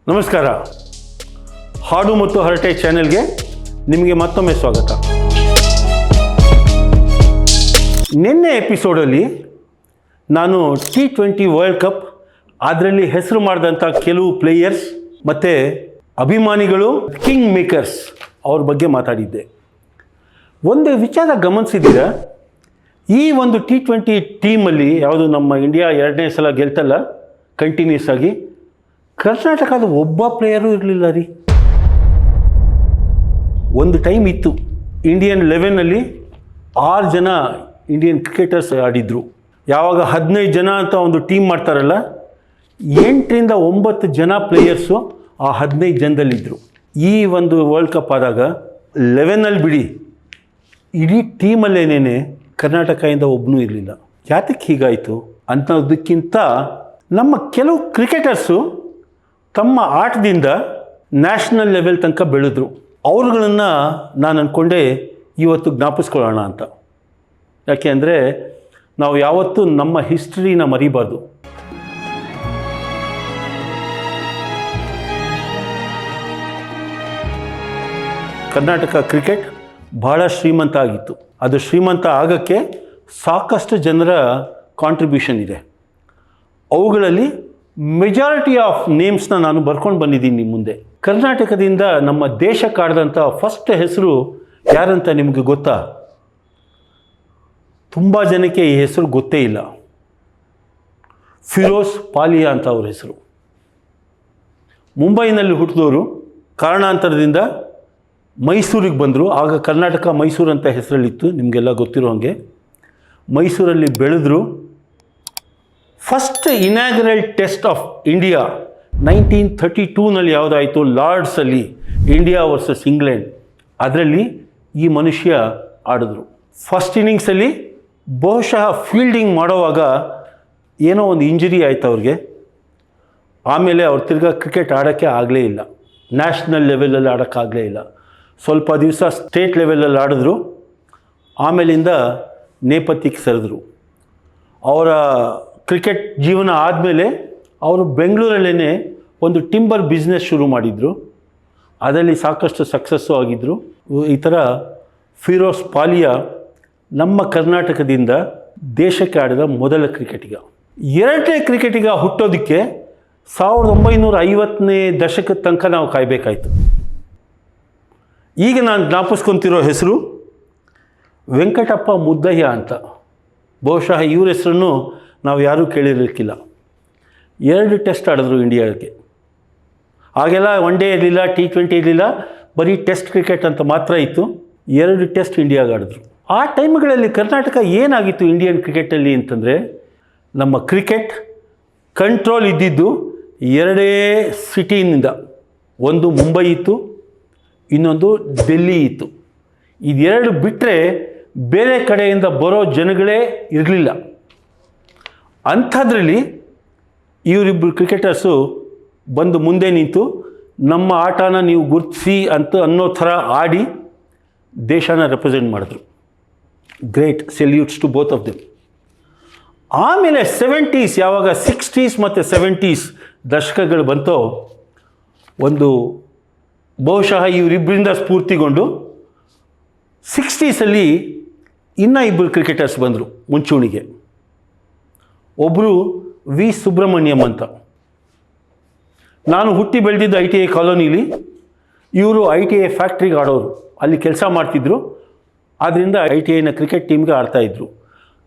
ನಮಸ್ಕಾರ. ಹಾಡು ಮತ್ತು ಹರಟೆ ಚಾನೆಲ್ಗೆ ನಿಮಗೆ ಮತ್ತೊಮ್ಮೆ ಸ್ವಾಗತ. ನಿನ್ನೆ ಎಪಿಸೋಡಲ್ಲಿ ನಾನು T20 ವರ್ಲ್ಡ್ ಕಪ್ ಅದರಲ್ಲಿ ಹೆಸರು ಮಾಡಿದಂಥ ಕೆಲವು ಪ್ಲೇಯರ್ಸ್ ಮತ್ತು ಅಭಿಮಾನಿಗಳು, ಕಿಂಗ್ ಮೇಕರ್ಸ್ ಅವ್ರ ಬಗ್ಗೆ ಮಾತಾಡಿದ್ದೆ. ಒಂದು ವಿಚಾರ ಗಮನಿಸಿದ್ದೀರಾ? ಈ ಒಂದು T20 ಟೀಮಲ್ಲಿ ಯಾವುದು ನಮ್ಮ ಇಂಡಿಯಾ 2ನೇ ಸಲ ಗೆಲ್ತಲ್ಲ ಕಂಟಿನ್ಯೂಸ್ ಆಗಿ, ಕರ್ನಾಟಕದ ಒಬ್ಬ ಪ್ಲೇಯರು ಇರಲಿಲ್ಲ ರೀ. ಒಂದು ಟೈಮ್ ಇತ್ತು ಇಂಡಿಯನ್ 11ನಲ್ಲಿ 6 ಜನ ಇಂಡಿಯನ್ ಕ್ರಿಕೆಟರ್ಸ್ ಆಡಿದರು. ಯಾವಾಗ 15 ಜನ ಅಂತ ಒಂದು ಟೀಮ್ ಮಾಡ್ತಾರಲ್ಲ, 8ರಿಂದ 9 ಜನ ಪ್ಲೇಯರ್ಸು ಆ 15 ಜನದಲ್ಲಿದ್ದರು. ಈ ಒಂದು ವರ್ಲ್ಡ್ ಕಪ್ ಆದಾಗ 11ನಲ್ಲಿ ಬಿಡಿ, ಇಡೀ ಟೀಮಲ್ಲೇನೇ ಕರ್ನಾಟಕದಿಂದ ಒಬ್ಬನೂ ಇರಲಿಲ್ಲ. ಯಾತಕ್ಕೆ ಹೀಗಾಯಿತು ಅನ್ನೋದಕ್ಕಿಂತ ನಮ್ಮ ಕೆಲವು ಕ್ರಿಕೆಟರ್ಸು ತಮ್ಮ ಆಟದಿಂದ ನ್ಯಾಷನಲ್ ಲೆವೆಲ್ ತನಕ ಬೆಳೆದ್ರು. ಅವ್ರುಗಳನ್ನು ನಾನು ಅಂದ್ಕೊಂಡೆ ಇವತ್ತು ಜ್ಞಾಪಿಸ್ಕೊಳ್ಳೋಣ ಅಂತ. ಯಾಕೆ ಅಂದರೆ ನಾವು ಯಾವತ್ತೂ ನಮ್ಮ ಹಿಸ್ಟ್ರಿನ ಮರಿಬಾರ್ದು. ಕರ್ನಾಟಕ ಕ್ರಿಕೆಟ್ ಬಹಳ ಶ್ರೀಮಂತ ಆಗಿತ್ತು. ಅದು ಶ್ರೀಮಂತ ಆಗೋಕ್ಕೆ ಸಾಕಷ್ಟು ಜನರ ಕಾಂಟ್ರಿಬ್ಯೂಷನ್ ಇದೆ. ಅವುಗಳಲ್ಲಿ ಮೆಜಾರಿಟಿ ಆಫ್ ನೇಮ್ಸ್ನ ನಾನು ಬರ್ಕೊಂಡು ಬಂದಿದ್ದೀನಿ ನಿಮ್ಮ ಮುಂದೆ. ಕರ್ನಾಟಕದಿಂದ ನಮ್ಮ ದೇಶಕ್ಕೆ ಆಡಿದಂಥ ಫಸ್ಟ್ ಹೆಸರು ಯಾರಂತ ನಿಮಗೆ ಗೊತ್ತಾ? ತುಂಬ ಜನಕ್ಕೆ ಈ ಹೆಸರು ಗೊತ್ತೇ ಇಲ್ಲ. ಫಿರೋಜ್ ಪಾಲಿಯಾ ಅಂತ ಅವ್ರ ಹೆಸರು. ಮುಂಬೈನಲ್ಲಿ ಹುಟ್ಟಿದವರು, ಕಾರಣಾಂತರದಿಂದ ಮೈಸೂರಿಗೆ ಬಂದರು. ಆಗ ಕರ್ನಾಟಕ ಮೈಸೂರು ಅಂತ ಹೆಸರಲ್ಲಿತ್ತು, ನಿಮಗೆಲ್ಲ ಗೊತ್ತಿರೋ ಹಾಗೆ. ಮೈಸೂರಲ್ಲಿ ಬೆಳೆದ್ರು. First inaugural test of India 1932ನಲ್ಲಿ ಯಾವುದಾಯಿತು, ಲಾರ್ಡ್ಸಲ್ಲಿ ಇಂಡಿಯಾ ವರ್ಸಸ್ ಇಂಗ್ಲೆಂಡ್, ಅದರಲ್ಲಿ ಈ ಮನುಷ್ಯ ಆಡಿದ್ರು. ಫಸ್ಟ್ ಇನ್ನಿಂಗ್ಸಲ್ಲಿ ಬಹುಶಃ ಫೀಲ್ಡಿಂಗ್ ಮಾಡೋವಾಗ ಏನೋ ಒಂದು ಇಂಜುರಿ ಆಯಿತು ಅವ್ರಿಗೆ. ಆಮೇಲೆ ಅವ್ರು ತಿರ್ಗಾ ಕ್ರಿಕೆಟ್ ಆಡೋಕ್ಕೆ ಆಗಲೇ ಇಲ್ಲ, ನ್ಯಾಷನಲ್ ಲೆವೆಲಲ್ಲಿ ಆಡೋಕ್ಕಾಗಲೇ ಇಲ್ಲ. ಸ್ವಲ್ಪ ದಿವಸ ಸ್ಟೇಟ್ ಲೆವೆಲಲ್ಲಿ ಆಡಿದ್ರು, ಆಮೇಲಿಂದ ನೇಪಥ್ಯಕ್ಕೆ ಸರಿದ್ರು. ಅವರ ಕ್ರಿಕೆಟ್ ಜೀವನ ಆದಮೇಲೆ ಅವರು ಬೆಂಗಳೂರಲ್ಲೇ ಒಂದು ಟಿಂಬರ್ ಬಿಸ್ನೆಸ್ ಶುರು ಮಾಡಿದರು. ಅದರಲ್ಲಿ ಸಾಕಷ್ಟು ಸಕ್ಸಸ್ಸು ಆಗಿದ್ದರು. ಈ ಥರ ಫಿರೋಜ್ ಪಾಲಿಯಾ ನಮ್ಮ ಕರ್ನಾಟಕದಿಂದ ದೇಶಕ್ಕೆ ಆಡಿದ ಮೊದಲ ಕ್ರಿಕೆಟಿಗ. 2ನೇ ಕ್ರಿಕೆಟಿಗ ಹುಟ್ಟೋದಕ್ಕೆ 1950ನೇ ದಶಕದ ತನಕ ನಾವು ಕಾಯಬೇಕಾಯಿತು. ಈಗ ನಾನು ಜ್ಞಾಪಿಸ್ಕೊತಿರೋ ಹೆಸರು ವೆಂಕಟಪ್ಪ ಮುದ್ದಯ್ಯ ಅಂತ. ಬಹುಶಃ ಇವ್ರ ಹೆಸರನ್ನು ನಾವು ಯಾರೂ ಕೇಳಿರಲಿಕ್ಕಿಲ್ಲ. 2 ಟೆಸ್ಟ್ ಆಡಿದ್ರು ಇಂಡಿಯಾಕ್ಕೆ. ಆಗೆಲ್ಲ ಒನ್ ಡೇ ಇರಲಿಲ್ಲ, T20 ಇರಲಿಲ್ಲ, ಬರೀ ಟೆಸ್ಟ್ ಕ್ರಿಕೆಟ್ ಅಂತ ಮಾತ್ರ ಇತ್ತು. 2 ಟೆಸ್ಟ್ ಇಂಡಿಯಾಗೆ ಆಡಿದ್ರು. ಆ ಟೈಮ್ಗಳಲ್ಲಿ ಕರ್ನಾಟಕ ಏನಾಗಿತ್ತು ಇಂಡಿಯನ್ ಕ್ರಿಕೆಟಲ್ಲಿ ಅಂತಂದರೆ, ನಮ್ಮ ಕ್ರಿಕೆಟ್ ಕಂಟ್ರೋಲ್ ಇದ್ದಿದ್ದು 2 ಸಿಟಿಯಿಂದ. ಒಂದು ಮುಂಬೈ ಇತ್ತು, ಇನ್ನೊಂದು ಡೆಲ್ಲಿ ಇತ್ತು. ಇದೆರಡು ಬಿಟ್ಟರೆ ಬೇರೆ ಕಡೆಯಿಂದ ಬರೋ ಜನಗಳೇ ಇರಲಿಲ್ಲ. ಅಂಥದ್ರಲ್ಲಿ ಇವರಿಬ್ಬರು ಕ್ರಿಕೆಟರ್ಸು ಬಂದು ಮುಂದೆ ನಿಂತು ನಮ್ಮ ಆಟನ ನೀವು ಗುರುತಿಸಿ ಅಂತ ಅನ್ನೋ ಥರ ಆಡಿ ದೇಶನ ರೆಪ್ರೆಸೆಂಟ್ ಮಾಡಿದ್ರು. Great, salutes to both of them. ಆಮೇಲೆ 70s, ಯಾವಾಗ 60s ಮತ್ತು 70s ದಶಕಗಳು ಬಂತೋ, ಒಂದು ಬಹುಶಃ ಇವರಿಬ್ಬರಿಂದ ಸ್ಫೂರ್ತಿಗೊಂಡು 60sಲ್ಲಿ ಇನ್ನೂ 2 ಕ್ರಿಕೆಟರ್ಸ್ ಬಂದರು ಮುಂಚೂಣಿಗೆ. ಒಬ್ಬರು ವಿ ಸುಬ್ರಹ್ಮಣ್ಯಂ ಅಂತ. ನಾನು ಹುಟ್ಟಿ ಬೆಳೆದಿದ್ದ ITI ಕಾಲೋನಿಲಿ, ಇವರು ITI ಫ್ಯಾಕ್ಟ್ರಿಗೆ ಆಡೋರು, ಅಲ್ಲಿ ಕೆಲಸ ಮಾಡ್ತಿದ್ರು. ಆದ್ದರಿಂದ ITIನ ಕ್ರಿಕೆಟ್ ಟೀಮ್ಗೆ ಆಡ್ತಾಯಿದ್ರು.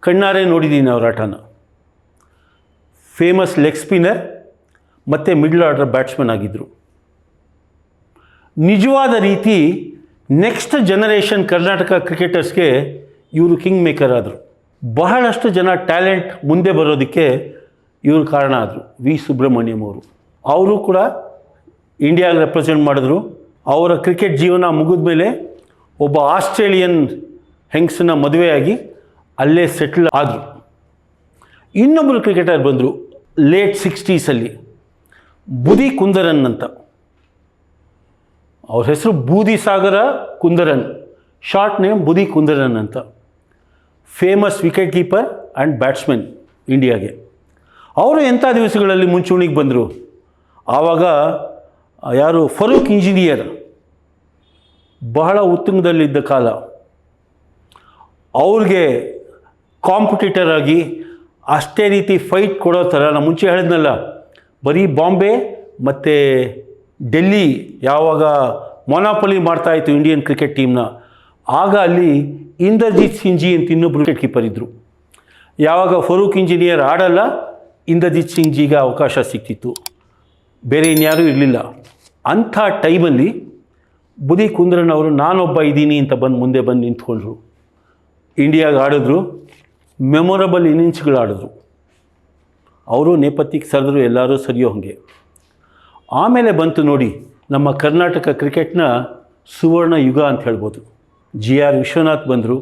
ಕಣ್ಣಾರೆ ನೋಡಿದ್ದೀನಿ ಅವ್ರ ಆಟನ. ಫೇಮಸ್ ಲೆಗ್ ಸ್ಪಿನ್ನರ್ ಮತ್ತು ಮಿಡ್ಲ್ ಆರ್ಡರ್ ಬ್ಯಾಟ್ಸ್ಮನ್ ಆಗಿದ್ದರು. ನಿಜವಾದ ರೀತಿ ನೆಕ್ಸ್ಟ್ ಜನರೇಷನ್ ಕರ್ನಾಟಕ ಕ್ರಿಕೆಟರ್ಸ್ಗೆ ಇವರು ಕಿಂಗ್ ಮೇಕರ್ ಆದರು. ಬಹಳಷ್ಟು ಜನ ಟ್ಯಾಲೆಂಟ್ ಮುಂದೆ ಬರೋದಕ್ಕೆ ಇವರು ಕಾರಣ ಆದರು. ವಿ ಸುಬ್ರಹ್ಮಣ್ಯಂ ಅವರು ಕೂಡ ಇಂಡಿಯಾಗೆ ರೆಪ್ರೆಸೆಂಟ್ ಮಾಡಿದ್ರು. ಅವರ ಕ್ರಿಕೆಟ್ ಜೀವನ ಮುಗಿದ ಮೇಲೆ ಒಬ್ಬ ಆಸ್ಟ್ರೇಲಿಯನ್ ಹೆಂಗಸನ್ನ ಮದುವೆಯಾಗಿ ಅಲ್ಲೇ ಸೆಟ್ಲ್ ಆದರು. ಇನ್ನೊಬ್ಬರು ಕ್ರಿಕೆಟರ್ ಬಂದರು ಲೇಟ್ 60sಲ್ಲಿ, ಬುದಿ ಕುಂದರನ್ ಅಂತ. ಅವ್ರ ಹೆಸರು ಬೂದಿ ಸಾಗರ ಕುಂದರನ್, ಶಾರ್ಟ್ ನೇಮ್ ಬುದಿ ಕುಂದರನ್ ಅಂತ. Famous wicket keeper and batsman ಇಂಡಿಯಾಗೆ. ಅವರು ಎಂಥ ದಿವಸಗಳಲ್ಲಿ ಮುಂಚೂಣಿಗೆ ಬಂದರು. ಆವಾಗ ಯಾರು ಫರೂಕ್ ಇಂಜಿನಿಯರ್ ಬಹಳ ಉತ್ತುಂಗದಲ್ಲಿದ್ದ ಕಾಲ, ಅವ್ರಿಗೆ ಕಾಂಪಿಟೇಟರ್ ಆಗಿ ಅಷ್ಟೇ ರೀತಿ ಫೈಟ್ ಕೊಡೋ ಥರ, ನಾನು ಮುಂಚೆ ಹೇಳಿದ್ನಲ್ಲ, ಬರೀ ಬಾಂಬೆ ಮತ್ತು ಡೆಲ್ಲಿ ಯಾವಾಗ ಮೊನಾಪೊಲಿ ಮಾಡ್ತಾಯಿತ್ತು ಇಂಡಿಯನ್ ಕ್ರಿಕೆಟ್ ಟೀಮ್ನ, ಆಗ ಅಲ್ಲಿ ಇಂದರ್ಜಿತ್ ಸಿಂಗ್ ಜಿ ಅಂತ ಇನ್ನೊಬ್ಬರು ವಿಕೆಟ್ ಕೀಪರ್ ಇದ್ದರು. ಯಾವಾಗ ಫರೂಕ್ ಇಂಜಿನಿಯರ್ ಆಡಲ್ಲ, ಇಂದರ್ಜಿತ್ ಸಿಂಗ್ ಜಿಗೆ ಅವಕಾಶ ಸಿಕ್ತಿತ್ತು, ಬೇರೆ ಇನ್ಯಾರೂ ಇರಲಿಲ್ಲ. ಅಂಥ ಟೈಮಲ್ಲಿ ಬುದಿ ಕುಂದ್ರನ್ ಅವರು ನಾನೊಬ್ಬ ಇದ್ದೀನಿ ಅಂತ ಮುಂದೆ ಬಂದು ನಿಂತ್ಕೊಂಡ್ರು. ಇಂಡಿಯಾಗೆ ಆಡಿದ್ರು, ಮೆಮೊರಬಲ್ ಇನ್ನಿಂಗ್ಸ್ಗಳು ಆಡಿದ್ರು. ಅವರು ನೇಪಥ್ಯಕ್ಕೆ ಸರಿದ್ರು, ಎಲ್ಲರೂ ಸರಿಯೋ ಹಾಗೆ. ಆಮೇಲೆ ಬಂತು ನೋಡಿ ನಮ್ಮ ಕರ್ನಾಟಕ ಕ್ರಿಕೆಟ್ನ ಸುವರ್ಣ ಯುಗ ಅಂತ ಹೇಳ್ಬೋದು. GR ವಿಶ್ವನಾಥ್ ಬಂದರು,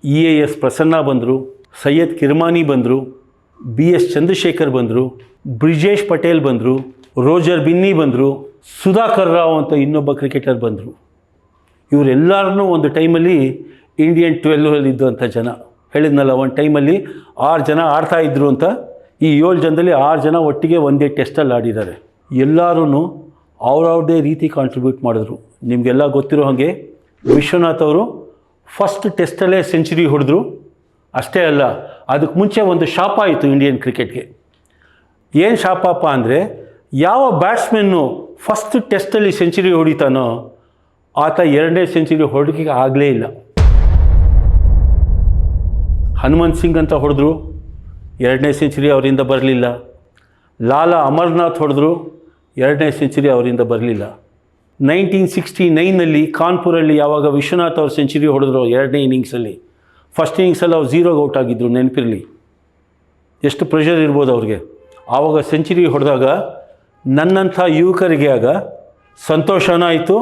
EAS ಪ್ರಸನ್ನ ಬಂದರು, ಸೈಯದ್ ಕಿರ್ಮಾನಿ ಬಂದರು, BS ಚಂದ್ರಶೇಖರ್ ಬಂದರು, ಬ್ರಿಜೇಶ್ ಪಟೇಲ್ ಬಂದರು, ರೋಜರ್ ಬಿನ್ನಿ ಬಂದರು, ಸುಧಾಕರ್ ರಾವ್ ಅಂತ ಇನ್ನೊಬ್ಬ ಕ್ರಿಕೆಟರ್ ಬಂದರು. ಇವರೆಲ್ಲರನ್ನೂ ಒಂದು ಟೈಮಲ್ಲಿ ಇಂಡಿಯನ್ 12 ಇದ್ದಂಥ ಜನ. ಹೇಳಿದ್ನಲ್ಲ, ಒಂದು ಟೈಮಲ್ಲಿ 6 ಜನ ಆಡ್ತಾಯಿದ್ರು ಅಂತ. ಈ 7 ಜನದಲ್ಲಿ 6 ಜನ ಒಟ್ಟಿಗೆ ಒಂದೇ ಟೆಸ್ಟಲ್ಲಿ ಆಡಿದ್ದಾರೆ. ಎಲ್ಲರೂ ಅವ್ರವ್ರದ್ದೇ ರೀತಿ ಕಾಂಟ್ರಿಬ್ಯೂಟ್ ಮಾಡಿದ್ರು. ನಿಮಗೆಲ್ಲ ಗೊತ್ತಿರೋ ಹಾಗೆ ವಿಶ್ವನಾಥ್ ಅವರು ಫಸ್ಟ್ ಟೆಸ್ಟಲ್ಲೇ ಸೆಂಚುರಿ ಹೊಡೆದ್ರು. ಅಷ್ಟೇ ಅಲ್ಲ, ಅದಕ್ಕೆ ಮುಂಚೆ ಒಂದು ಶಾಪ ಆಯಿತು ಇಂಡಿಯನ್ ಕ್ರಿಕೆಟ್ಗೆ. ಏನು ಶಾಪಪ್ಪ ಅಂದರೆ, ಯಾವ ಬ್ಯಾಟ್ಸ್ಮನ್ನು ಫಸ್ಟ್ ಟೆಸ್ಟಲ್ಲಿ ಸೆಂಚುರಿ ಹೊಡಿತಾನೋ ಆತ 2ನೇ ಸೆಂಚುರಿ ಹೊರಡಿಕೆ ಆಗಲೇ ಇಲ್ಲ. ಹನುಮಂತ್ ಸಿಂಗ್ ಅಂತ ಹೊಡೆದ್ರು, 2ನೇ ಸೆಂಚುರಿ ಅವರಿಂದ ಬರಲಿಲ್ಲ. ಲಾಲಾ ಅಮರ್ನಾಥ್ ಹೊಡೆದ್ರು, 2ನೇ ಸೆಂಚುರಿ ಅವರಿಂದ ಬರಲಿಲ್ಲ. 1969ನಲ್ಲಿ ಕಾನ್ಪುರಲ್ಲಿ ಯಾವಾಗ ವಿಶ್ವನಾಥ್ ಅವರು ಸೆಂಚುರಿ ಹೊಡೆದ್ರು 2ನೇ ಇನ್ನಿಂಗ್ಸಲ್ಲಿ, ಫಸ್ಟ್ ಇನ್ನಿಂಗ್ಸಲ್ಲಿ ಅವ್ರು 0ಗೆ ಔಟ್ ಆಗಿದ್ದರು, ನೆನಪಿರಲಿ. ಎಷ್ಟು ಪ್ರೆಷರ್ ಇರ್ಬೋದು ಅವ್ರಿಗೆ. ಆವಾಗ ಸೆಂಚುರಿ ಹೊಡೆದಾಗ ನನ್ನಂಥ ಯುವಕರಿಗೆ ಆಗ ಸಂತೋಷನೂ ಆಯಿತು,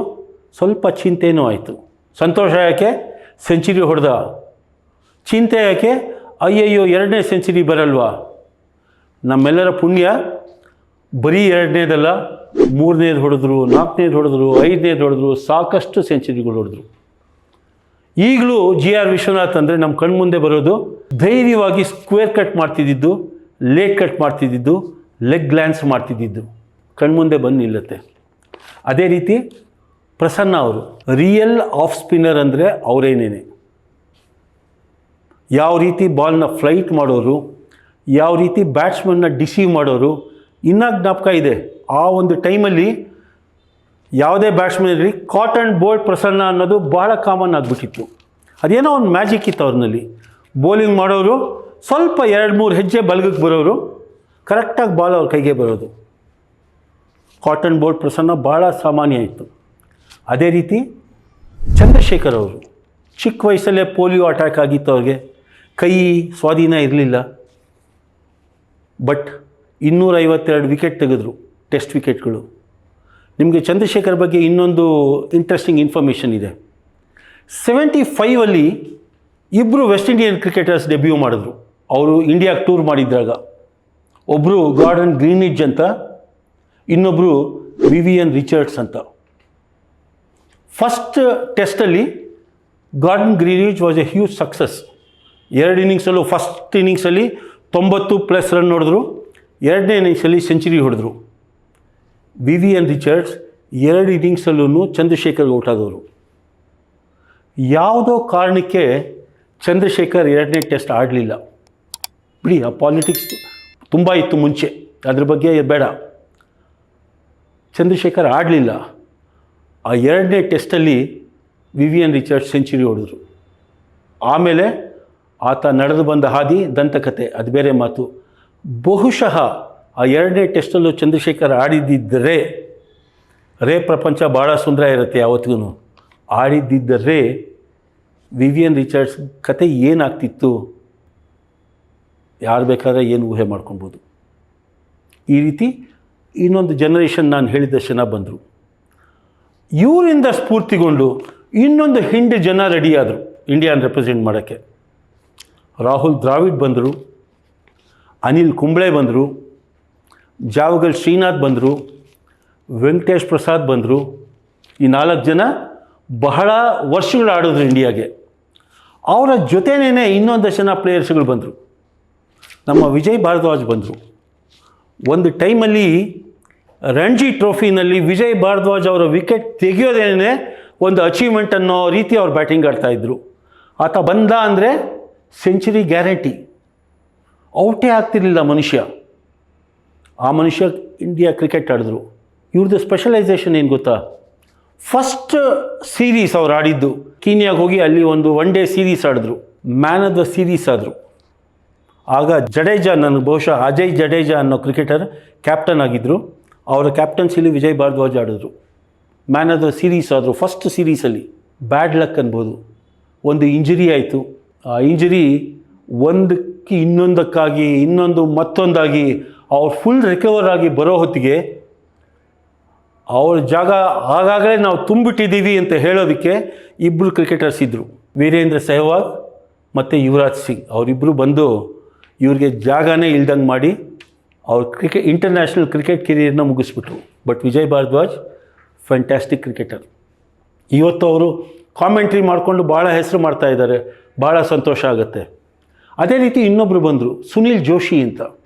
ಸ್ವಲ್ಪ ಚಿಂತೆನೂ ಆಯಿತು. ಸಂತೋಷ ಯಾಕೆ? ಸೆಂಚುರಿ ಹೊಡೆದ. ಚಿಂತೆ ಯಾಕೆ? ಅಯ್ಯಯ್ಯೋ 2ನೇ ಸೆಂಚುರಿ ಬರಲ್ವಾ? ನಮ್ಮೆಲ್ಲರ ಪುಣ್ಯ ಬರೀ 2ನೇದಲ್ಲ, 3ನೇದು ಹೊಡೆದ್ರು, 4ನೇದು ಹೊಡೆದ್ರು, 5ನೇದು ಹೊಡೆದ್ರು, ಸಾಕಷ್ಟು ಸೆಂಚುರಿಗಳು ಹೊಡೆದ್ರು. ಈಗಲೂ GR ವಿಶ್ವನಾಥ್ ಅಂದರೆ ನಮ್ಮ ಕಣ್ಮುಂದೆ ಬರೋದು. ಧೈರ್ಯವಾಗಿ ಸ್ಕ್ವೇರ್ ಕಟ್ ಮಾಡ್ತಿದ್ದಿದ್ದು, ಲೇಟ್ ಕಟ್ ಮಾಡ್ತಿದ್ದಿದ್ದು, ಲೆಗ್ ಗ್ಲ್ಯಾನ್ಸ್ ಮಾಡ್ತಿದ್ದಿದ್ದು ಕಣ್ಮುಂದೆ ಬಂದು ನಿಲ್ಲುತ್ತೆ. ಅದೇ ರೀತಿ ಪ್ರಸನ್ನ ಅವರು ರಿಯಲ್ ಆಫ್ ಸ್ಪಿನ್ನರ್ ಅಂದರೆ ಅವರೇನೇನೆ. ಯಾವ ರೀತಿ ಬಾಲ್ನ ಫ್ಲೈಟ್ ಮಾಡೋರು, ಯಾವ ರೀತಿ ಬ್ಯಾಟ್ಸ್ಮನ್ನ ಡಿಸೀವ್ ಮಾಡೋರು. ಇನ್ನೂ ಜ್ಞಾಪಕ ಇದೆ, ಆ ಒಂದು ಟೈಮಲ್ಲಿ ಯಾವುದೇ ಬ್ಯಾಟ್ಸ್ಮನ್ ಇರಲಿ, ಕಾಟ್ ಆ್ಯಂಡ್ ಬೋಲ್ಡ್ ಪ್ರಸನ್ನ ಅನ್ನೋದು ಬಹಳ ಕಾಮನ್ ಆಗಿಬಿಟ್ಟಿತ್ತು. ಅದೇನೋ ಒಂದು ಮ್ಯಾಜಿಕ್ ಇತ್ತು ಅವ್ರನ್ನಲ್ಲಿ. ಬೌಲಿಂಗ್ ಮಾಡೋರು ಸ್ವಲ್ಪ 2-3 ಹೆಜ್ಜೆ ಬಲಗಕ್ಕೆ ಬರೋರು, ಕರೆಕ್ಟಾಗಿ ಬಾಲ್ ಅವ್ರ ಕೈಗೆ ಬರೋದು. ಕಾಟ್ ಆ್ಯಂಡ್ ಬೋಲ್ಡ್ ಪ್ರಸನ್ನ ಭಾಳ ಸಾಮಾನ್ಯ ಇತ್ತು. ಅದೇ ರೀತಿ ಚಂದ್ರಶೇಖರ್ ಅವರು ಚಿಕ್ಕ ವಯಸ್ಸಲ್ಲೇ ಪೋಲಿಯೋ ಅಟ್ಯಾಕ್ ಆಗಿತ್ತು ಅವ್ರಿಗೆ, ಕೈ ಸ್ವಾಧೀನ ಇರಲಿಲ್ಲ. ಬಟ್ 252 ವಿಕೆಟ್ ತೆಗೆದ್ರು, ಟೆಸ್ಟ್ ವಿಕೆಟ್ಗಳು. ನಿಮಗೆ ಚಂದ್ರಶೇಖರ್ ಬಗ್ಗೆ ಇನ್ನೊಂದು ಇಂಟ್ರೆಸ್ಟಿಂಗ್ ಇನ್ಫಾರ್ಮೇಷನ್ ಇದೆ. 75ಅಲ್ಲಿ ಇಬ್ಬರು ವೆಸ್ಟ್ ಇಂಡಿಯನ್ ಕ್ರಿಕೆಟರ್ಸ್ ಡೆಬ್ಯೂ ಮಾಡಿದ್ರು. ಅವರು ಇಂಡಿಯಾಗೆ ಟೂರ್ ಮಾಡಿದ್ರಾಗ. ಒಬ್ಬರು ಗಾರ್ಡನ್ ಗ್ರೀನಿಡ್ಜ್ ಅಂತ, ಇನ್ನೊಬ್ಬರು ವಿವಿಯನ್ ರಿಚರ್ಡ್ಸ್ ಅಂತ. ಫಸ್ಟ್ ಟೆಸ್ಟಲ್ಲಿ Gordon Greenidge was a huge success. 2 ಇನ್ನಿಂಗ್ಸಲ್ಲೂ ಫಸ್ಟ್ ಇನ್ನಿಂಗ್ಸಲ್ಲಿ 90+ ರನ್ ಹೊಡೆದ್ರು, 2ನೇ ಇನ್ನಿಂಗ್ಸಲ್ಲಿ ಸೆಂಚುರಿ ಹೊಡೆದ್ರು. ವಿವಿಯನ್ ರಿಚರ್ಡ್ಸ್ 2 ಇನ್ನಿಂಗ್ಸಲ್ಲೂ ಚಂದ್ರಶೇಖರ್ಗೆ ಔಟ್ ಆದವರು. ಯಾವುದೋ ಕಾರಣಕ್ಕೆ ಚಂದ್ರಶೇಖರ್ 2ನೇ ಟೆಸ್ಟ್ ಆಡಲಿಲ್ಲ. ಬಿಡಿ, ಆ ಪಾಲಿಟಿಕ್ಸ್ ತುಂಬ ಇತ್ತು ಮುಂಚೆ, ಅದ್ರ ಬಗ್ಗೆ ಬೇಡ. ಚಂದ್ರಶೇಖರ್ ಆಡಲಿಲ್ಲ. ಆ 2ನೇ ಟೆಸ್ಟಲ್ಲಿ ವಿವಿಯನ್ ರಿಚರ್ಡ್ಸ್ ಸೆಂಚುರಿ ಹೊಡೆದ್ರು. ಆಮೇಲೆ ಆತ ನಡೆದು ಬಂದ ಹಾದಿ ದಂತಕತೆ, ಅದು ಬೇರೆ ಮಾತು. ಬಹುಶಃ ಆ 2ನೇ ಟೆಸ್ಟಲ್ಲೂ ಚಂದ್ರಶೇಖರ್ ಆಡಿದ್ದಿದ್ದರೆ, ಪ್ರಪಂಚ ಭಾಳ ಸುಂದರ ಇರುತ್ತೆ ಯಾವತ್ತಿಗೂ. ಆಡಿದ್ದಿದ್ದರೆ ವಿವಿಯನ್ ರಿಚರ್ಡ್ಸ್ ಕತೆ ಏನಾಗ್ತಿತ್ತು ಯಾರು ಬೇಕಾದ್ರೆ ಏನು ಊಹೆ ಮಾಡ್ಕೊಬೋದು. ಈ ರೀತಿ ಇನ್ನೊಂದು ಜನರೇಷನ್ ನಾನು ಹೇಳಿದಷ್ಟು ಜನ ಬಂದರು. ಇವರಿಂದ ಸ್ಫೂರ್ತಿಗೊಂಡು ಇನ್ನೊಂದು ಹಿಂಡು ಜನ ರೆಡಿಯಾದರು ಇಂಡಿಯಾನ ರೆಪ್ರೆಸೆಂಟ್ ಮಾಡೋಕ್ಕೆ. ರಾಹುಲ್ ದ್ರಾವಿಡ್ ಬಂದರು, ಅನಿಲ್ ಕುಂಬ್ಳೆ ಬಂದರು, ಜಾವಗಲ್ ಶ್ರೀನಾಥ್ ಬಂದರು, ವೆಂಕಟೇಶ್ ಪ್ರಸಾದ್ ಬಂದರು. ಈ 4 ಜನ ಬಹಳ ವರ್ಷಗಳು ಆಡಿದ್ರು ಇಂಡಿಯಾಗೆ. ಅವರ ಜೊತೆನೇ ಇನ್ನೊಂದಷ್ಟು ಜನ ಪ್ಲೇಯರ್ಸ್ಗಳು ಬಂದರು. ನಮ್ಮ ವಿಜಯ್ ಭಾರದ್ವಾಜ್ ಬಂದರು. ಒಂದು ಟೈಮಲ್ಲಿ ರಣಜಿ ಟ್ರೋಫಿನಲ್ಲಿ ವಿಜಯ್ ಭಾರದ್ವಾಜ್ ಅವರ ವಿಕೆಟ್ ತೆಗೆಯೋದೇನೆ ಒಂದು ಅಚೀವ್ಮೆಂಟ್ ಅನ್ನೋ ರೀತಿ ಅವ್ರು ಬ್ಯಾಟಿಂಗ್ ಆಡ್ತಾಯಿದ್ರು. ಆತ ಬಂದ ಅಂದರೆ ಸೆಂಚುರಿ ಗ್ಯಾರಂಟಿ, ಔಟೇ ಆಗ್ತಿರಲಿಲ್ಲ ಮನುಷ್ಯ. ಆ ಮನುಷ್ಯ ಇಂಡಿಯಾ ಕ್ರಿಕೆಟ್ ಆಡಿದ್ರು. ಇವ್ರದ್ದು ಸ್ಪೆಷಲೈಸೇಷನ್ ಏನು ಗೊತ್ತಾ, ಫಸ್ಟ್ ಸೀರೀಸ್ ಅವ್ರು ಆಡಿದ್ದು ಕೀನ್ಯಾಗೆ ಹೋಗಿ ಅಲ್ಲಿ ಒಂದು 1 ಡೇ ಸೀರೀಸ್ ಆಡಿದ್ರು, ಮ್ಯಾನ್ ಆಫ್ ದ ಸೀರೀಸ್ ಆದರು. ಆಗ ಜಡೇಜಾ, ನನಗೆ ಬಹುಶಃ ಅಜಯ್ ಜಡೇಜಾ ಅನ್ನೋ ಕ್ರಿಕೆಟರ್ ಕ್ಯಾಪ್ಟನ್ ಆಗಿದ್ದರು. ಅವರ ಕ್ಯಾಪ್ಟನ್ಸಿಲಿ ವಿಜಯ್ ಭಾರದ್ವಾಜ್ ಆಡಿದ್ರು, ಮ್ಯಾನ್ ಆಫ್ ದ ಸೀರೀಸ್ ಆದರು ಫಸ್ಟ್ ಸೀರೀಸಲ್ಲಿ. ಬ್ಯಾಡ್ ಲಕ್ ಅನ್ಬೋದು, ಒಂದು ಇಂಜುರಿ ಆಯಿತು. ಆ ಇಂಜುರಿ ಒಂದಕ್ಕೆ ಇನ್ನೊಂದಕ್ಕಾಗಿ ಇನ್ನೊಂದು ಮತ್ತೊಂದಾಗಿ ಅವ್ರು ಫುಲ್ ರಿಕವರ್ ಆಗಿ ಬರೋ ಹೊತ್ತಿಗೆ ಅವ್ರ ಜಾಗ ಆಗಾಗಲೇ ನಾವು ತುಂಬಿಟ್ಟಿದ್ದೀವಿ ಅಂತ ಹೇಳೋದಕ್ಕೆ ಇಬ್ಬರು ಕ್ರಿಕೆಟರ್ಸ್ ಇದ್ದರು, ವೀರೇಂದ್ರ ಸೆಹ್ವಾಗ್ ಮತ್ತು ಯುವರಾಜ್ ಸಿಂಗ್. ಅವರಿಬ್ಬರು ಬಂದು ಇವ್ರಿಗೆ ಜಾಗನೇ ಇಲ್ದಂಗೆ ಮಾಡಿ ಅವ್ರ ಇಂಟರ್ನ್ಯಾಷನಲ್ ಕ್ರಿಕೆಟ್ ಕೆರಿಯರ್ನ ಮುಗಿಸ್ಬಿಟ್ರು. But Vijay Bharadwaj fantastic cricketer. ಇವತ್ತು ಅವರು ಕಾಮೆಂಟ್ರಿ ಮಾಡಿಕೊಂಡು ಭಾಳ ಹೆಸರು ಮಾಡ್ತಾಯಿದ್ದಾರೆ, ಭಾಳ ಸಂತೋಷ ಆಗುತ್ತೆ. ಅದೇ ರೀತಿ ಇನ್ನೊಬ್ಬರು ಬಂದರು, ಸುನಿಲ್ ಜೋಶಿ ಅಂತ,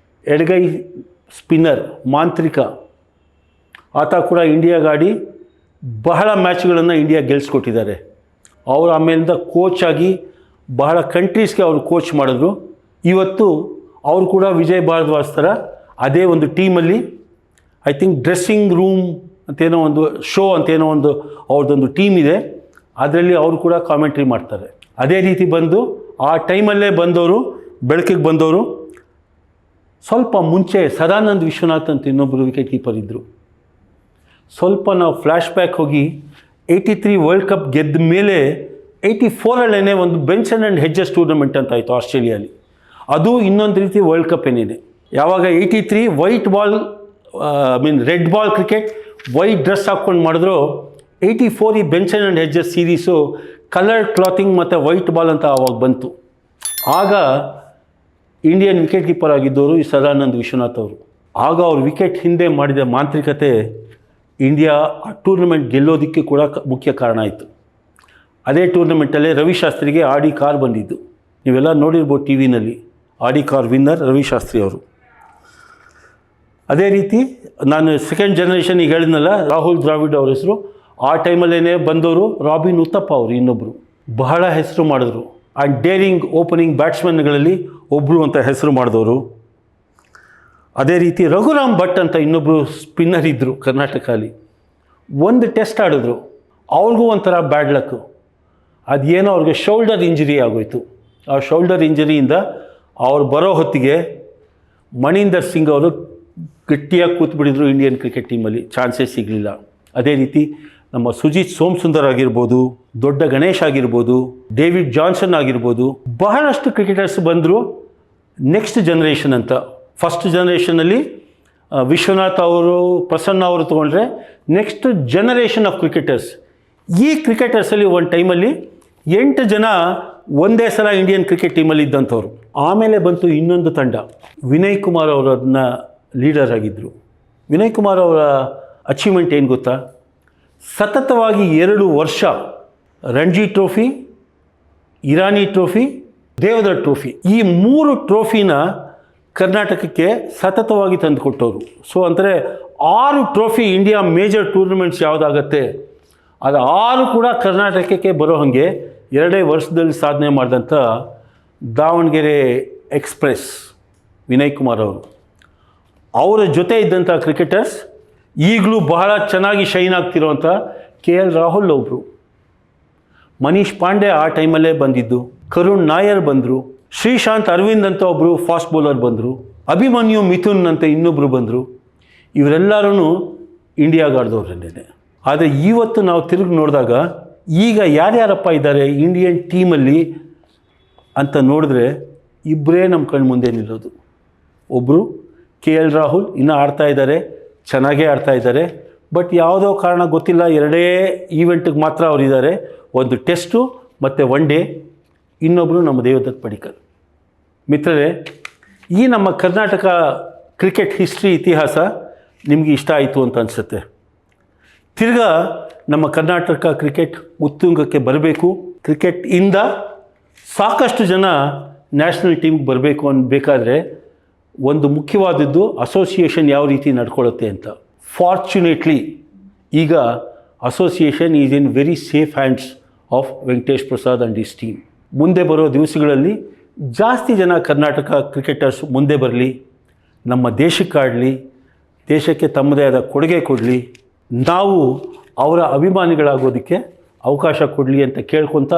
ಎಡಗೈ ಸ್ಪಿನ್ನರ್, ಮಾಂತ್ರಿಕ. ಆತ ಕೂಡ ಇಂಡಿಯಾಗಾಡಿ ಬಹಳ ಮ್ಯಾಚ್ಗಳನ್ನು ಇಂಡಿಯಾ ಗೆಲ್ಲಿಸ್ಕೊಟ್ಟಿದ್ದಾರೆ. ಅವರು ಆಮೇಲಿಂದ ಕೋಚ್ ಆಗಿ ಬಹಳ ಕಂಟ್ರೀಸ್ಗೆ ಅವರು ಕೋಚ್ ಮಾಡಿದ್ರು. ಇವತ್ತು ಅವರು ಕೂಡ ವಿಜಯ್ ಭಾರದ್ವಾಜ್ ಥರ ಅದೇ ಒಂದು ಟೀಮಲ್ಲಿ, ಐ ಥಿಂಕ್ ಡ್ರೆಸ್ಸಿಂಗ್ ರೂಮ್ ಅಂತೇನೋ ಒಂದು ಶೋ ಅಂತೇನೋ ಒಂದು ಅವ್ರದ್ದೊಂದು ಟೀಮ್ ಇದೆ, ಅದರಲ್ಲಿ ಅವರು ಕೂಡ ಕಾಮೆಂಟ್ರಿ ಮಾಡ್ತಾರೆ. ಅದೇ ರೀತಿ ಬಂದು ಆ ಟೈಮಲ್ಲೇ ಬಂದವರು, ಬೆಳಕಿಗೆ ಬಂದವರು. ಸ್ವಲ್ಪ ಮುಂಚೆ ಸದಾನಂದ್ ವಿಶ್ವನಾಥ್ ಅಂತ ಇನ್ನೊಬ್ಬರು ವಿಕೆಟ್ ಕೀಪರ್ ಇದ್ದರು. ಸ್ವಲ್ಪ ನಾವು ಫ್ಲ್ಯಾಶ್ ಬ್ಯಾಕ್ ಹೋಗಿ 83 ವರ್ಲ್ಡ್ ಕಪ್ ಗೆದ್ದ ಮೇಲೆ 84 ಒಂದು ಬೆನ್ಸನ್ ಆ್ಯಂಡ್ ಹೆಡ್ಜಸ್ ಟೂರ್ನಮೆಂಟ್ ಅಂತ ಆಯಿತು ಆಸ್ಟ್ರೇಲಿಯಾಲಿ. ಅದು ಇನ್ನೊಂದು ರೀತಿ ವರ್ಲ್ಡ್ ಕಪ್ ಏನಿದೆ. ಯಾವಾಗ 83 white ball red ball cricket white dress ಹಾಕ್ಕೊಂಡು ಮಾಡಿದ್ರು, 84 ಈ Benson and Hedges series coloured clothing ಮತ್ತು ವೈಟ್ ಬಾಲ್ ಅಂತ ಆವಾಗ ಬಂತು. ಆಗ ಇಂಡಿಯನ್ ವಿಕೆಟ್ ಕೀಪರ್ ಆಗಿದ್ದವರು ಈ ಸದಾನಂದ್ ವಿಶ್ವನಾಥ್ ಅವರು. ಆಗ ಅವ್ರು ವಿಕೆಟ್ ಹಿಂದೆ ಮಾಡಿದ ಮಾಂತ್ರಿಕತೆ ಇಂಡಿಯಾ ಆ ಟೂರ್ನಮೆಂಟ್ ಗೆಲ್ಲೋದಕ್ಕೆ ಕೂಡ ಮುಖ್ಯ ಕಾರಣ ಆಯಿತು. ಅದೇ ಟೂರ್ನಮೆಂಟಲ್ಲೇ ರವಿಶಾಸ್ತ್ರಿಗೆ ಆಡಿ ಕಾರ್ ಬಂದಿದ್ದು, ನೀವೆಲ್ಲ ನೋಡಿರ್ಬೋದು T ವಿನಲ್ಲಿ. Audi car winner Ravi Shastri ಅವರು. ಅದೇ ರೀತಿ ನಾನು ಸೆಕೆಂಡ್ ಜನರೇಷನ್ ಈಗ ಹೇಳಿದ್ನಲ್ಲ, ರಾಹುಲ್ ದ್ರಾವಿಡ್ ಅವ್ರ ಹೆಸರು. ಆ ಟೈಮಲ್ಲೇ ಬಂದವರು ರಾಬಿನ್ ಉತ್ತಪ್ಪ ಅವರು, ಇನ್ನೊಬ್ಬರು ಬಹಳ ಹೆಸರು ಮಾಡಿದ್ರು. ಆ್ಯಂಡ್ ಡೇರಿಂಗ್ ಓಪನಿಂಗ್ ಬ್ಯಾಟ್ಸ್ಮನ್ಗಳಲ್ಲಿ ಒಬ್ಬರು ಅಂತ ಹೆಸರು ಮಾಡಿದವರು. ಅದೇ ರೀತಿ ರಘುರಾಮ್ ಭಟ್ ಅಂತ ಇನ್ನೊಬ್ಬರು ಸ್ಪಿನ್ನರ್ ಇದ್ದರು ಕರ್ನಾಟಕದಲ್ಲಿ. ಒಂದು ಟೆಸ್ಟ್ ಆಡಿದ್ರು, ಅವ್ರಿಗೂ ಒಂಥರ ಬ್ಯಾಡ್ ಲಕ್ಕು. ಅದೇನೋ ಅವ್ರಿಗೆ ಶೋಲ್ಡರ್ ಇಂಜುರಿ ಆಗೋಯ್ತು. ಆ ಶೋಲ್ಡರ್ ಇಂಜುರಿಯಿಂದ ಅವ್ರು ಬರೋ ಹೊತ್ತಿಗೆ ಮಣೀಂದರ್ ಸಿಂಗ್ ಅವರು ಗಟ್ಟಿಯಾಗಿ ಕೂತ್ಬಿಟ್ಟಿದ್ರು ಇಂಡಿಯನ್ ಕ್ರಿಕೆಟ್ ಟೀಮಲ್ಲಿ, ಚಾನ್ಸೇ ಸಿಗಲಿಲ್ಲ. ಅದೇ ರೀತಿ ನಮ್ಮ ಸುಜಿತ್ ಸೋಮಸುಂದರ್ ಆಗಿರ್ಬೋದು, ದೊಡ್ಡ ಗಣೇಶ್ ಆಗಿರ್ಬೋದು, ಡೇವಿಡ್ ಜಾನ್ಸನ್ ಆಗಿರ್ಬೋದು, ಬಹಳಷ್ಟು ಕ್ರಿಕೆಟರ್ಸ್ ಬಂದರು ನೆಕ್ಸ್ಟ್ ಜನ್ರೇಷನ್ ಅಂತ. ಫಸ್ಟ್ ಜನ್ರೇಷನಲ್ಲಿ ವಿಶ್ವನಾಥ್ ಅವರು, ಪ್ರಸನ್ನ ಅವರು ತೊಗೊಂಡ್ರೆ, ನೆಕ್ಸ್ಟ್ ಜನರೇಷನ್ ಆಫ್ ಕ್ರಿಕೆಟರ್ಸ್. ಈ ಕ್ರಿಕೆಟರ್ಸಲ್ಲಿ ಒಂದು ಟೈಮಲ್ಲಿ 8 ಜನ ಒಂದೇ ಸಲ ಇಂಡಿಯನ್ ಕ್ರಿಕೆಟ್ ಟೀಮಲ್ಲಿ ಇದ್ದಂಥವ್ರು. ಆಮೇಲೆ ಬಂತು ಇನ್ನೊಂದು ತಂಡ, ವಿನಯ್ ಕುಮಾರ್ ಅವರು ಅದನ್ನ ಲೀಡರ್ ಆಗಿದ್ದರು. ವಿನಯ್ ಕುಮಾರ್ ಅವರ ಅಚೀವ್ಮೆಂಟ್ ಏನು ಗೊತ್ತಾ, ಸತತವಾಗಿ 2 ವರ್ಷ Ranji trophy, Irani trophy, Deodhar trophy, ಈ 3 ಟ್ರೋಫಿನ ಕರ್ನಾಟಕಕ್ಕೆ ಸತತವಾಗಿ ತಂದುಕೊಟ್ಟವರು. ಸೊ ಅಂದರೆ 6 ಟ್ರೋಫಿ ಇಂಡಿಯಾ ಮೇಜರ್ ಟೂರ್ನಮೆಂಟ್ಸ್ ಯಾವುದಾಗತ್ತೆ ಅದು 6 ಕೂಡ ಕರ್ನಾಟಕಕ್ಕೆ ಬರೋ ಹಾಗೆ 2 ವರ್ಷದಲ್ಲಿ ಸಾಧನೆ ಮಾಡಿದಂಥ ದಾವಣಗೆರೆ ಎಕ್ಸ್ಪ್ರೆಸ್ ವಿನಯ್ ಕುಮಾರ್ ಅವರು. ಅವರ ಜೊತೆ ಇದ್ದಂಥ ಕ್ರಿಕೆಟರ್ಸ್ ಈಗಲೂ ಬಹಳ ಚೆನ್ನಾಗಿ ಶೈನ್ ಆಗ್ತಿರೋಂಥ KL ರಾಹುಲ್ ಒಬ್ಬರು, ಮನೀಶ್ ಪಾಂಡೆ ಆ ಟೈಮಲ್ಲೇ ಬಂದಿದ್ದು, ಕರುಣ್ ನಾಯರ್ ಬಂದರು, ಶ್ರೀಶಾಂತ್ ಅರವಿಂದ್ ಅಂತ ಒಬ್ಬರು ಫಾಸ್ಟ್ ಬೌಲರ್ ಬಂದರು, ಅಭಿಮನ್ಯು ಮಿಥುನ್ ಅಂತ ಇನ್ನೊಬ್ಬರು ಬಂದರು. ಇವರೆಲ್ಲರೂ ಇಂಡಿಯಾಗಾಡ್ದವ್ರನ್ನೇ. ಆದರೆ ಇವತ್ತು ನಾವು ತಿರುಗಿ ನೋಡಿದಾಗ ಈಗ ಯಾರ್ಯಾರಪ್ಪ ಇದ್ದಾರೆ ಇಂಡಿಯನ್ ಟೀಮಲ್ಲಿ ಅಂತ ನೋಡಿದ್ರೆ ಇಬ್ಬರೇ ನಮ್ಮ ಕಣ್ಣು ಮುಂದೆ ನಿಲ್ಲೋದು. ಒಬ್ಬರು KL ರಾಹುಲ್, ಇನ್ನೂ ಆಡ್ತಾ ಇದ್ದಾರೆ, ಚೆನ್ನಾಗೇ ಆಡ್ತಾ ಇದ್ದಾರೆ. ಬಟ್ ಯಾವುದೋ ಕಾರಣ ಗೊತ್ತಿಲ್ಲ 2 ಈವೆಂಟಿಗೆ ಮಾತ್ರ ಅವರಿದ್ದಾರೆ, ಒಂದು ಟೆಸ್ಟು ಮತ್ತು 1 ಡೇ. ಇನ್ನೊಬ್ಬರು ನಮ್ಮ ದೇವದತ್ ಪಡಿಕ್ಕಲ್. ಮಿತ್ರರೇ, ಈ ನಮ್ಮ ಕರ್ನಾಟಕ ಕ್ರಿಕೆಟ್ ಹಿಸ್ಟ್ರಿ ಇತಿಹಾಸ ನಿಮಗೆ ಇಷ್ಟ ಆಯಿತು ಅಂತ ಅನಿಸುತ್ತೆ. ತಿರ್ಗಾ ನಮ್ಮ ಕರ್ನಾಟಕ ಕ್ರಿಕೆಟ್ ಉತ್ತುಂಗಕ್ಕೆ ಬರಬೇಕು, ಕ್ರಿಕೆಟಿಂದ ಸಾಕಷ್ಟು ಜನ ನ್ಯಾಷನಲ್ ಟೀಮ್ಗೆ ಬರಬೇಕು ಅನ್ಬೇಕಾದ್ರೆ ಒಂದು ಮುಖ್ಯವಾದದ್ದು ಅಸೋಸಿಯೇಷನ್ ಯಾವ ರೀತಿ ನಡ್ಕೊಳ್ಳುತ್ತೆ ಅಂತ. ಫಾರ್ಚುನೇಟ್ಲಿ ಈಗ association is in very safe hands of Venkatesh Prasad and his team. ಮುಂದೆ ಬರೋ ದಿವಸಗಳಲ್ಲಿ ಜಾಸ್ತಿ ಜನ ಕರ್ನಾಟಕ ಕ್ರಿಕೆಟರ್ಸ್ ಮುಂದೆ ಬರಲಿ, ನಮ್ಮ ದೇಶಕ್ಕಾಡಲಿ, ದೇಶಕ್ಕೆ ತಮ್ಮದೇ ಆದ ಕೊಡುಗೆ ಕೊಡಲಿ, ನಾವು ಅವರ ಅಭಿಮಾನಿಗಳಾಗೋದಕ್ಕೆ ಅವಕಾಶ ಕೊಡಲಿ ಅಂತ ಕೇಳ್ಕೊತ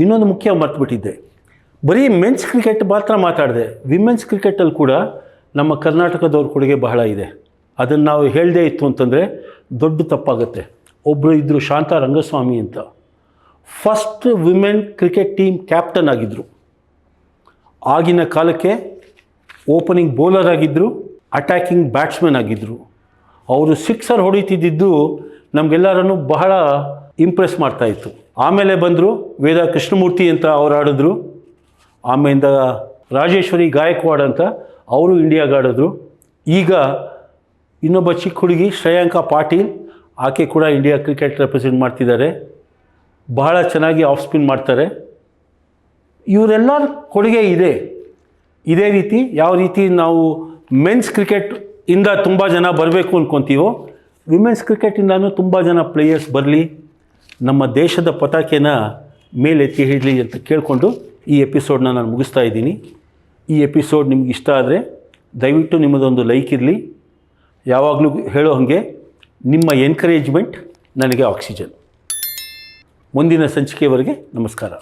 ಇನ್ನೊಂದು ಮುಖ್ಯ ಮರ್ತುಬಿಟ್ಟಿದ್ದೆ. ಬರೀ ಮೆನ್ಸ್ ಕ್ರಿಕೆಟ್ ಮಾತ್ರ ಮಾತಾಡಿದೆ. ವಿಮೆನ್ಸ್ ಕ್ರಿಕೆಟಲ್ಲಿ ಕೂಡ ನಮ್ಮ ಕರ್ನಾಟಕದವ್ರ ಕೊಡುಗೆ ಬಹಳ ಇದೆ. ಅದನ್ನು ನಾವು ಹೇಳದೇ ಇತ್ತು ಅಂತಂದರೆ ದೊಡ್ಡ ತಪ್ಪಾಗುತ್ತೆ. ಒಬ್ಬರು ಇದ್ದರು ಶಾಂತಾ ರಂಗಸ್ವಾಮಿ ಅಂತ, first women cricket team captain ಆಗಿದ್ದರು. ಆಗಿನ ಕಾಲಕ್ಕೆ ಓಪನಿಂಗ್ ಬೌಲರ್ ಆಗಿದ್ದರು, ಅಟ್ಯಾಕಿಂಗ್ ಬ್ಯಾಟ್ಸ್ಮನ್ ಆಗಿದ್ದರು. ಅವರು ಸಿಕ್ಸರ್ ಹೊಡಿತಿದ್ದು ನಮಗೆಲ್ಲರನ್ನು ಬಹಳ ಇಂಪ್ರೆಸ್ ಮಾಡ್ತಾಯಿತ್ತು. ಆಮೇಲೆ ಬಂದರು ವೇದಾ ಕೃಷ್ಣಮೂರ್ತಿ ಅಂತ ಅವ್ರು ಆಡಿದ್ರು. ಆಮೇಲಿಂದ ರಾಜೇಶ್ವರಿ ಗಾಯಕ್ವಾಡ್ ಅಂತ ಅವರು ಇಂಡಿಯಾಗೆ ಆಡಿದ್ರು. ಈಗ ಇನ್ನೊಬ್ಬ ಚಿಕ್ಕ ಹುಡುಗಿ ಶ್ರೇಯಾಂಕಾ ಪಾಟೀಲ್, ಆಕೆ ಕೂಡ ಇಂಡಿಯಾ ಕ್ರಿಕೆಟ್ ರೆಪ್ರೆಸೆಂಟ್ ಮಾಡ್ತಿದ್ದಾರೆ. ಬಹಳ ಚೆನ್ನಾಗಿ ಆಫ್ ಸ್ಪಿನ್ ಮಾಡ್ತಾರೆ. ಇವರೆಲ್ಲರ ಕೊಡುಗೆ ಇದೆ. ಇದೇ ರೀತಿ ಯಾವ ರೀತಿ ನಾವು ಮೆನ್ಸ್ ಕ್ರಿಕೆಟ್ ಇಂದ ತುಂಬ ಜನ ಬರಬೇಕು ಅಂದ್ಕೊತೀವೋ, ವಿಮೆನ್ಸ್ ಕ್ರಿಕೆಟಿಂದನೂ ತುಂಬ ಜನ ಪ್ಲೇಯರ್ಸ್ ಬರಲಿ, ನಮ್ಮ ದೇಶದ ಪತಾಕೆನ ಮೇಲೆತ್ತಿ ಹಿಡಲಿ ಅಂತ ಕೇಳಿಕೊಂಡು ಈ ಎಪಿಸೋಡ್ನ ನಾನು ಮುಗಿಸ್ತಾ ಇದ್ದೀನಿ. ಈ ಎಪಿಸೋಡ್ ನಿಮ್ಗೆ ಇಷ್ಟ ಆದರೆ ದಯವಿಟ್ಟು ನಿಮ್ಮದೊಂದು ಲೈಕ್ ಇರಲಿ. ಯಾವಾಗಲೂ ಹೇಳೋ ಹಾಗೆ ನಿಮ್ಮ ಎನ್ಕರೇಜ್ಮೆಂಟ್ ನನಗೆ ಆಕ್ಸಿಜನ್. ಮುಂದಿನ ಸಂಚಿಕೆಯವರೆಗೆ ನಮಸ್ಕಾರ.